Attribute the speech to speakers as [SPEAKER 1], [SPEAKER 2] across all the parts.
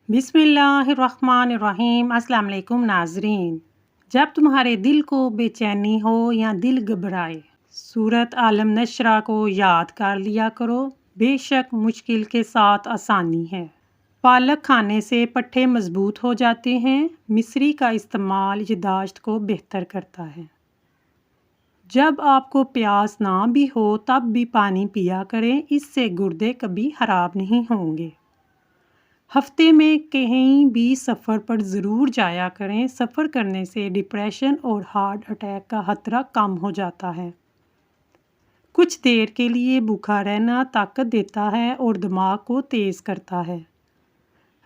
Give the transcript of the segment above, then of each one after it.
[SPEAKER 1] बिस्मिल्लाहिर्रहमानिर्रहीम। अस्सलाम वालेकुम नाज़रीन। जब तुम्हारे दिल को बेचैनी हो या दिल घबराए, सूरत आलम नशरा को याद कर लिया करो। बेशक मुश्किल के साथ आसानी है। पालक खाने से पट्ठे मजबूत हो जाते हैं। मिश्री का इस्तेमाल याददाश्त को बेहतर करता है। जब आपको प्यास ना भी हो तब भी पानी पिया करें, इससे गुर्दे कभी खराब नहीं होंगे। हफ्ते में कहीं भी सफ़र पर ज़रूर जाया करें। सफ़र करने से डिप्रेशन और हार्ट अटैक का खतरा कम हो जाता है। कुछ देर के लिए भूखा रहना ताकत देता है और दिमाग को तेज़ करता है।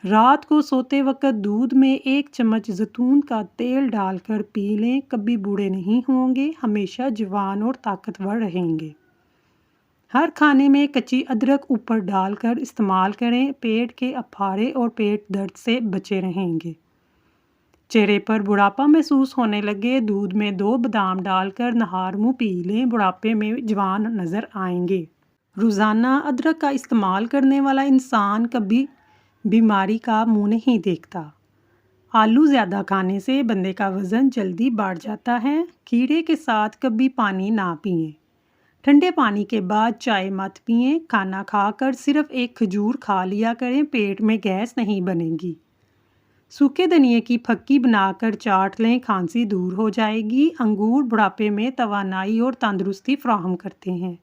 [SPEAKER 1] रात को सोते वक्त दूध में 1 चम्मच जैतून का तेल डालकर पी लें। कभी बूढ़े नहीं होंगे, हमेशा जवान और ताकतवर रहेंगे। हर खाने में कच्ची अदरक ऊपर डालकर इस्तेमाल करें। पेट के अफारे और पेट दर्द से बचे रहेंगे। चेहरे पर बुढ़ापा महसूस होने लगे, दूध में 2 बादाम डालकर नहार मुँह पी लें। बुढ़ापे में जवान नज़र आएंगे। रोज़ाना अदरक का इस्तेमाल करने वाला इंसान कभी बीमारी का मुँह नहीं देखता। आलू ज़्यादा खाने से बंदे का वज़न जल्दी बढ़ जाता है। कीड़े के साथ कभी पानी ना पिएं। ठंडे पानी के बाद चाय मत पिएं। खाना खाकर सिर्फ 1 खजूर खा लिया करें, पेट में गैस नहीं बनेगी। सूखे धनिए की फक्की बनाकर चाट लें, खांसी दूर हो जाएगी। अंगूर बुढ़ापे में तवानाई और तंदुरुस्ती फराहम करते हैं।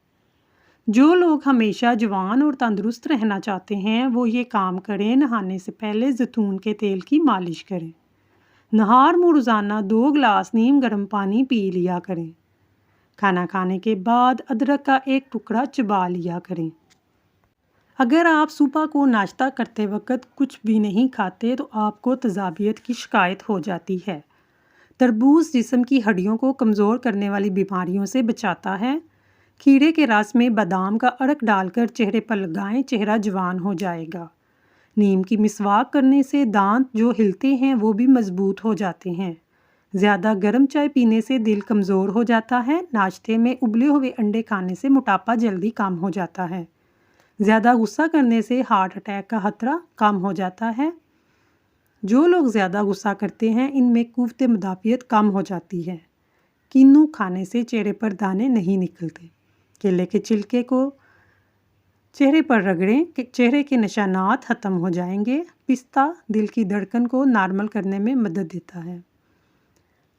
[SPEAKER 1] जो लोग हमेशा जवान और तंदुरुस्त रहना चाहते हैं वो ये काम करें। नहाने से पहले जैतून के तेल की मालिश करें। नहार मुँह रोज़ाना 2 गिलास नीम गर्म पानी पी लिया करें। खाना खाने के बाद अदरक का 1 टुकड़ा चबा लिया करें। अगर आप सुबह को नाश्ता करते वक्त कुछ भी नहीं खाते तो आपको तेज़ाबियत की शिकायत हो जाती है। तरबूज जिस्म की हड्डियों को कमज़ोर करने वाली बीमारियों से बचाता है। खीरे के रस में बादाम का अर्क डालकर चेहरे पर लगाएं, चेहरा जवान हो जाएगा। नीम की मिसवाक करने से दांत जो हिलते हैं वो भी मजबूत हो जाते हैं। ज़्यादा गर्म चाय पीने से दिल कमज़ोर हो जाता है। नाश्ते में उबले हुए अंडे खाने से मोटापा जल्दी कम हो जाता है। ज़्यादा गुस्सा करने से हार्ट अटैक का खतरा कम हो जाता है। जो लोग ज़्यादा गुस्सा करते हैं इनमें कुव्वत मुदाफ़ियत कम हो जाती है। किन्नू खाने से चेहरे पर दाने नहीं निकलते। केले के छिलके को चेहरे पर रगड़ें, चेहरे के निशानात ख़त्म हो जाएंगे। पिस्ता दिल की धड़कन को नॉर्मल करने में मदद देता है।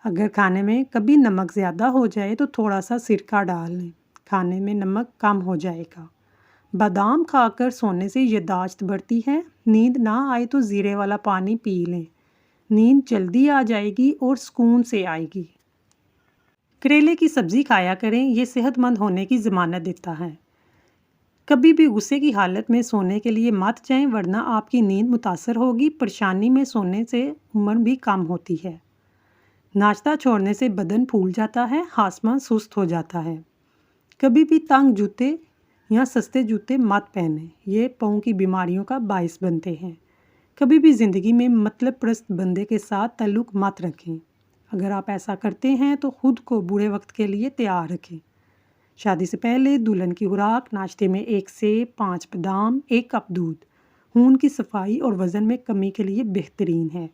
[SPEAKER 1] अगर खाने में कभी नमक ज़्यादा हो जाए तो थोड़ा सा सिरका डाल लें, खाने में नमक कम हो जाएगा। बादाम खाकर सोने से याददाश्त बढ़ती है। नींद ना आए तो ज़ीरे वाला पानी पी लें, नींद जल्दी आ जाएगी और सुकून से आएगी। करेले की सब्ज़ी खाया करें, ये सेहतमंद होने की ज़मानत देता है। कभी भी गुस्से की हालत में सोने के लिए मत जाएं, वरना आपकी नींद मुतासर होगी। परेशानी में सोने से उम्र भी कम होती है। नाश्ता छोड़ने से बदन फूल जाता है, हासमा सुस्त हो जाता है। कभी भी तंग जूते या सस्ते जूते मत पहनें, ये पाँव की बीमारियों का बायस बनते हैं। कभी भी ज़िंदगी में मतलब परस्त बंदे के साथ ताल्लुक़ मत रखें। अगर आप ऐसा करते हैं तो ख़ुद को बुरे वक्त के लिए तैयार रखें। शादी से पहले दुल्हन की खुराक: नाश्ते में 1 सेब, 5 बादाम, 1 कप दूध। खून की सफाई और वज़न में कमी के लिए बेहतरीन है।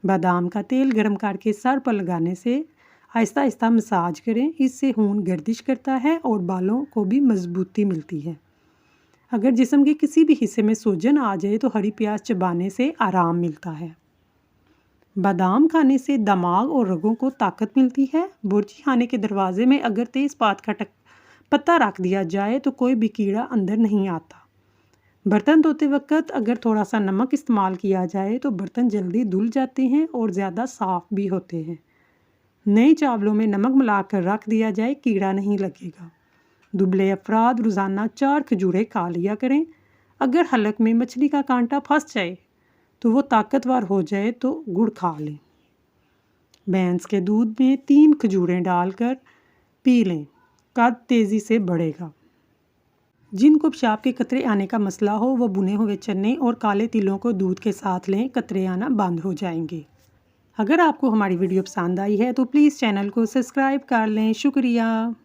[SPEAKER 1] बादाम का तेल गर्म करके सर पर लगाने से आहिस्ता आहिस्ता मसाज करें, इससे खून गर्दिश करता है और बालों को भी मजबूती मिलती है। अगर जिस्म के किसी भी हिस्से में सूजन आ जाए तो हरी प्याज चबाने से आराम मिलता है। बादाम खाने से दिमाग और रगों को ताकत मिलती है। बुर्जी खाने के दरवाजे में अगर तेज़पात का पत्ता रख दिया जाए तो कोई भी कीड़ा अंदर नहीं आता। बर्तन धोते वक्त अगर थोड़ा सा नमक इस्तेमाल किया जाए तो बर्तन जल्दी धुल जाते हैं और ज़्यादा साफ़ भी होते हैं। नए चावलों में नमक मिलाकर रख दिया जाए, कीड़ा नहीं लगेगा। दुबले अफराद रोज़ाना 4 खजूरें खा लिया करें। अगर हलक में मछली का कांटा फंस जाए तो वो ताकतवर हो जाए तो गुड़ खा लें। भैंस के दूध में 3 खजूरें डालकर पी लें, कद तेज़ी से बढ़ेगा। जिनको पेशाब के कतरे आने का मसला हो वो भुने हुए चने और काले तिलों को दूध के साथ लें, कतरे आना बंद हो जाएंगे। अगर आपको हमारी वीडियो पसंद आई है तो प्लीज़ चैनल को सब्सक्राइब कर लें। शुक्रिया।